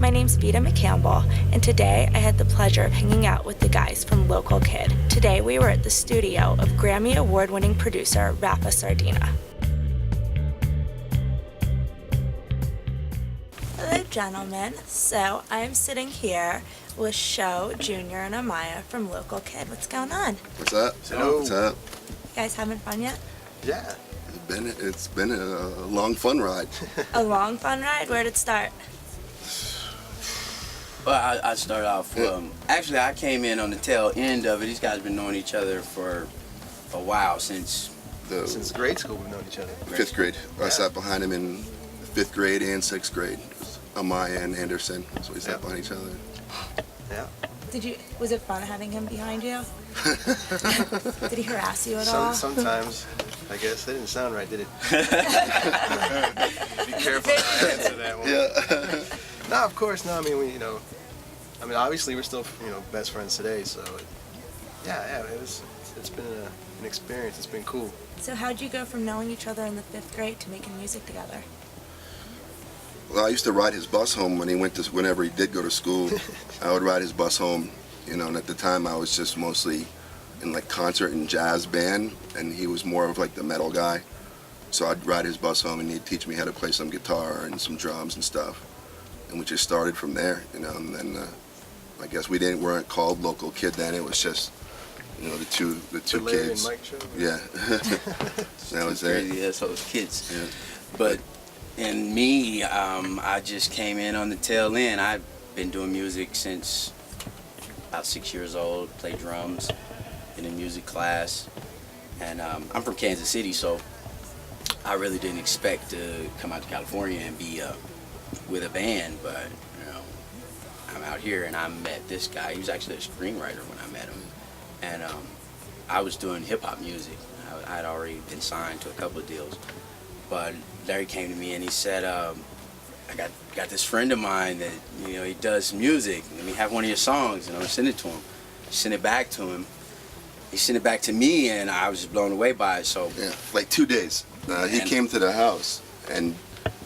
My name's Veida McCampbell, and today I had the pleasure of hanging out with the guys from Local Kid. Today we were at the studio of Grammy award-winning producer Rafa Sardina. Hello, gentlemen. So I'm sitting here with Sho, Junior, and Amaya from Local Kid. What's going on? What's up? Hello. What's up? You guys having fun yet? Yeah. It's been a long, fun ride. A long, fun ride? Where'd it start? Well, I started off, actually I came in on the tail end of it. These guys have been knowing each other for a while, since grade school we've known each other. Fifth grade. Yeah. I sat behind him in 5th grade and 6th grade. Amaya and Anderson, so we sat behind each other. Yeah. Was it fun having him behind you? Did he harass you at all? Sometimes, I guess. That didn't sound right, did it? Be careful how I answer that one. Yeah. No, of course, no. I mean, obviously we're still, best friends today, so it's been an experience. It's been cool. So how'd you go from knowing each other in the 5th grade to making music together? Well, I used to ride his bus home whenever he did go to school. I would ride his bus home, and at the time I was just mostly in like concert and jazz band, and he was more of like the metal guy. So I'd ride his bus home and he'd teach me how to play some guitar and some drums and stuff. And we just started from there, and then I guess we weren't called Local Kid then. It was just, the two Larry kids. and Mike show. Yeah. That was it. crazy, so it was kids. Yeah. But and me, I just came in on the tail end. I've been doing music since about 6 years old, play drums, been in music class, and I'm from Kansas City, so I really didn't expect to come out to California and be with a band, but I'm out here and I met this guy. He was actually a screenwriter when I met him, and I was doing hip-hop music. I had already been signed to a couple of deals, but Larry came to me and he said, I got this friend of mine that he does music. Let me have one of your songs, send it to him. Send it back to him. He sent it back to me, and I was just blown away by it. So yeah, like 2 days. He came to the house, and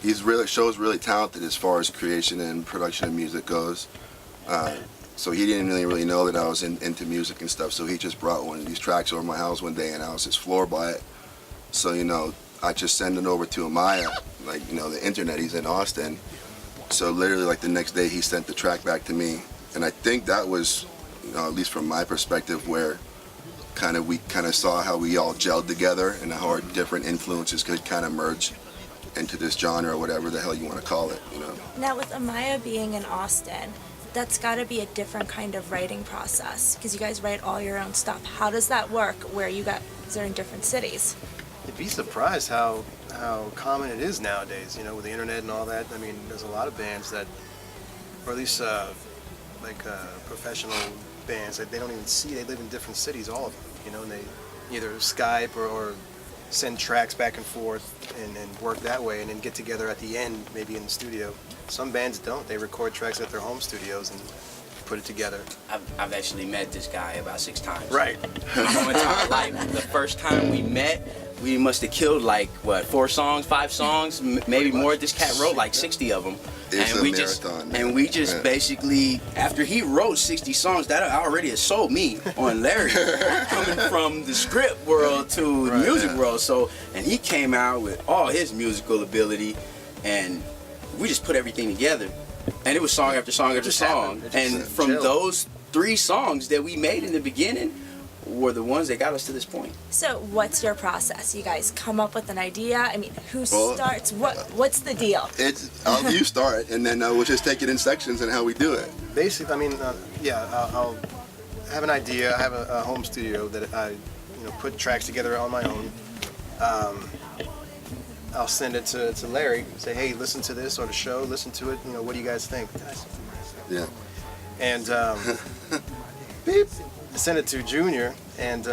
Sho's really talented as far as creation and production of music goes. So he didn't really know that I was into music and stuff. So he just brought one of these tracks over my house one day, and I was just floored by it. So I just send it over to Amaya, the internet. He's in Austin. So literally, like the next day, he sent the track back to me, and I think that was, at least from my perspective, where we kind of saw how we all gelled together and how our different influences could kind of merge into this genre or whatever the hell you want to call it. Now with Amaya being in Austin, that's got to be a different kind of writing process because you guys write all your own stuff. How does that work where you guys are in different cities? You'd be surprised how common it is nowadays, with the internet and all that. I mean, there's a lot of bands that, or at least professional bands that they don't even see. They live in different cities, all of them, and they either Skype or send tracks back and forth and work that way, and then get together at the end, maybe in the studio. Some bands don't. They record tracks at their home studios and put it together. I've actually met this guy about 6 times. Right. One time, like the first time we met, we must have killed 4 songs, 5 songs, maybe more. This cat wrote like 60 of them. It's and a we marathon, we just basically, after he wrote 60 songs, that already has sold me on Larry, coming from the script world to the music world. So, and he came out with all his musical ability, and we just put everything together, and it was song after song after song. And from those 3 songs that we made in the beginning were the ones that got us to this point. So what's your process? You guys come up with an idea? I mean, who starts? What's the deal? You start, and then we'll just take it in sections and how we do it. Basically, I'll have an idea. I have a home studio that I, put tracks together on my own. I'll send it to Larry, say, hey, listen to this, or the show, listen to it, what do you guys think? Yeah. And beep. Send it to Junior, and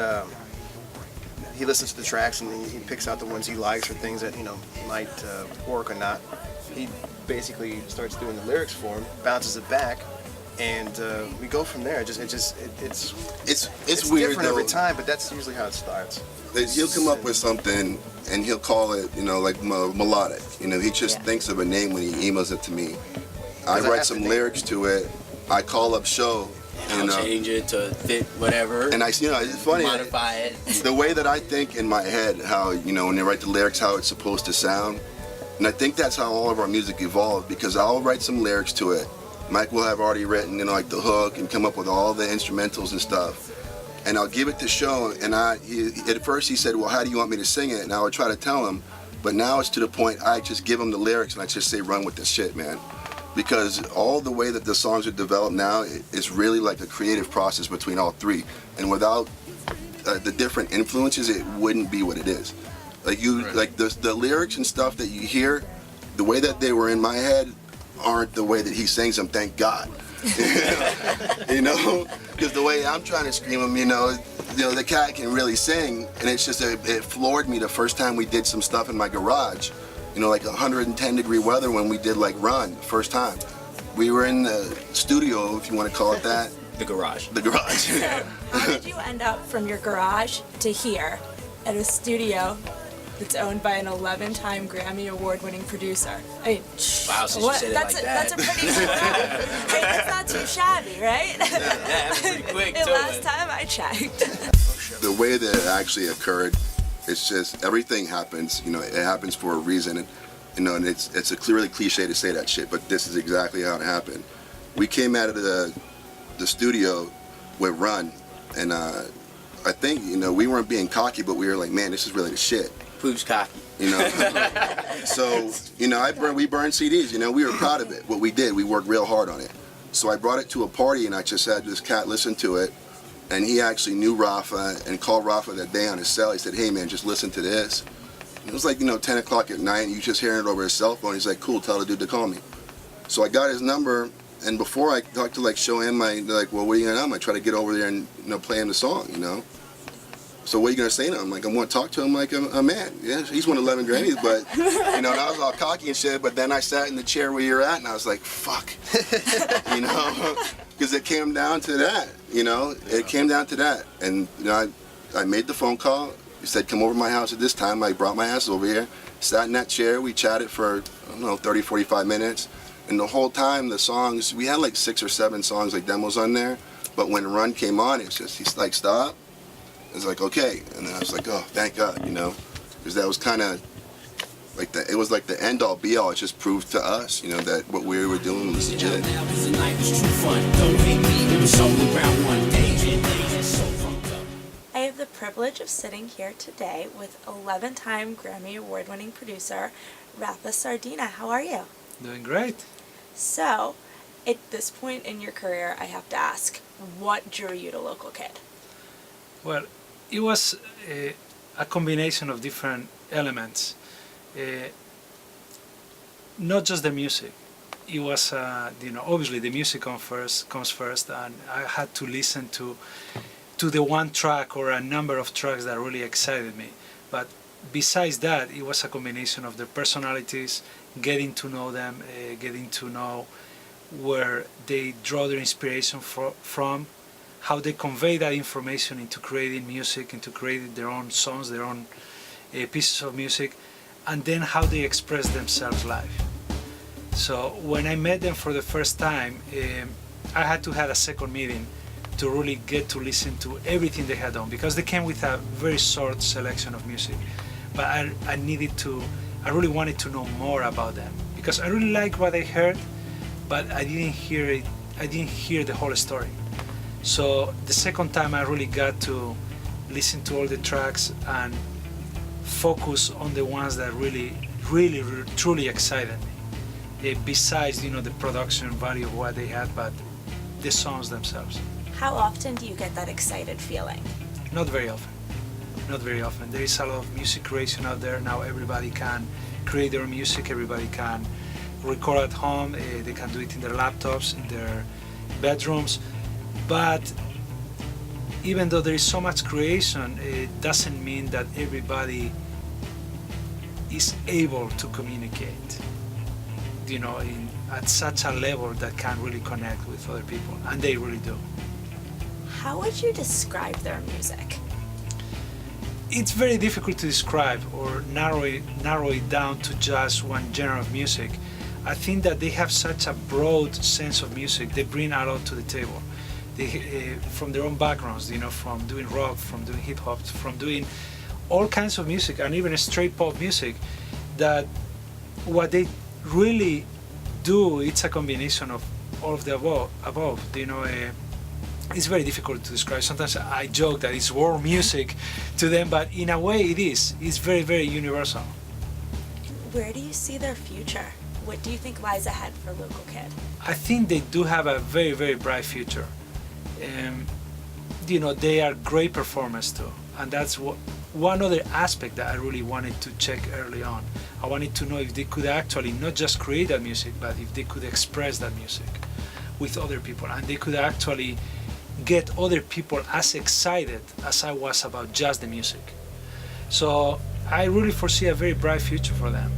he listens to the tracks and he picks out the ones he likes or things that might work or not. He basically starts doing the lyrics for him, bounces it back, and we go from there. It's weird though. different every time, but that's usually how it starts. He'll come up with something and he'll call it, like melodic. He just thinks of a name when he emails it to me. I I write have some to think. lyrics to it. I call up Show, I'll change it to fit whatever. and it's funny. Modify it. The way that I think in my head, how when they write the lyrics, how it's supposed to sound, and I think that's how all of our music evolved. Because I'll write some lyrics to it. Mike will have already written, like the hook and come up with all the instrumentals and stuff. And I'll give it to Show, and at first he said, well, how do you want me to sing it? And I would try to tell him, but now it's to the point I just give him the lyrics and I just say, run with this shit, man. Because all the way that the songs are developed now, it's really like a creative process between all three. And without the different influences, it wouldn't be what it is. Like the lyrics and stuff that you hear, the way that they were in my head aren't the way that he sings them, thank God. Because the way I'm trying to scream them, the cat can really sing, and it's just it floored me the first time we did some stuff in my garage, like 110-degree weather when we did like Run, first time. We were in the studio, if you want to call it that. The garage. The garage. How did you end up from your garage to here at a studio that's owned by an 11-time Grammy Award-winning producer? I mean, wow, so you said it like that. That's a pretty cool run. That's not too shabby, right? Yeah, pretty quick The too. last time I checked. The way that it actually occurred, it's just everything happens. It happens for a reason, and it's a clearly cliche to say that shit, but this is exactly how it happened. We came out of the studio with Run, and I think we weren't being cocky, but we were like, man, this is really the shit. Proves cocky. So we burned CDs. We were proud of it. What we did, we worked real hard on it. So I brought it to a party, and I just had this cat listen to it. And he actually knew Rafa and called Rafa that day on his cell. He said, hey man, just listen to this. And it was like 10 o'clock at night, and you just hearing it over his cell phone. He's like, cool, tell the dude to call me. So I got his number, and before I talked to show him, they're like, well, what are you gonna do? I try to get over there and play him the song, So what are you gonna say to him? I'm gonna talk to him like a man. Yeah, he's won 11 Grammys, but and I was all cocky and shit. But then I sat in the chair where you're at, and I was like, fuck, because it came down to that. It came down to that, and I made the phone call. He said, come over to my house at this time. I brought my ass over here, sat in that chair. We chatted for 30, 45 minutes, and the whole time the songs, we had like 6 or 7 songs like demos on there. But when Run came on, he's like, stop. It's like, okay, and then I was like, oh, thank God, because that was kind of like it was like the end all be all. It just proved to us, that what we were doing was legit. I have the privilege of sitting here today with 11-time Grammy Award-winning producer Rafa Sardina. How are you? Doing great. So, at this point in your career, I have to ask, what drew you to Local Kid? Well, it was a combination of different elements. Not just the music. It was, obviously the music comes first, and I had to listen to the one track or a number of tracks that really excited me. But besides that, it was a combination of their personalities, getting to know them, getting to know where they draw their inspiration from, how they convey that information into creating music, into creating their own songs, their own pieces of music, and then how they express themselves live. So when I met them for the first time, I had to have a second meeting to really get to listen to everything they had done, because they came with a very short selection of music. But I really wanted to know more about them, because I really liked what I heard, but I didn't hear the whole story. So the second time I really got to listen to all the tracks and focus on the ones that really truly excited me. Besides, the production value of what they had, but the songs themselves. How often do you get that excited feeling? Not very often. Not very often. There is a lot of music creation out there now. Everybody can create their music. Everybody can record at home. They can do it in their laptops, in their bedrooms. But even though there is so much creation, it doesn't mean that everybody is able to communicate, at such a level that can really connect with other people, and they really do. How would you describe their music? It's very difficult to describe or narrow it down to just one genre of music. I think that they have such a broad sense of music. They bring a lot to the table. They, from their own backgrounds, you know, from doing rock, from doing hip hop, from doing all kinds of music, and even straight pop music. That what they really do, it's a combination of all of the above. You know, it's very difficult to describe. Sometimes I joke that it's world music to them, but in a way it is. It's very, very universal. Where do you see their future? What do you think lies ahead for Local Kid? I think they do have a very, very bright future. You know, they are great performers too, and that's one other aspect that I really wanted to check early on. I wanted to know if they could actually not just create that music, but if they could express that music with other people, and they could actually get other people as excited as I was about just the music. So I really foresee a very bright future for them.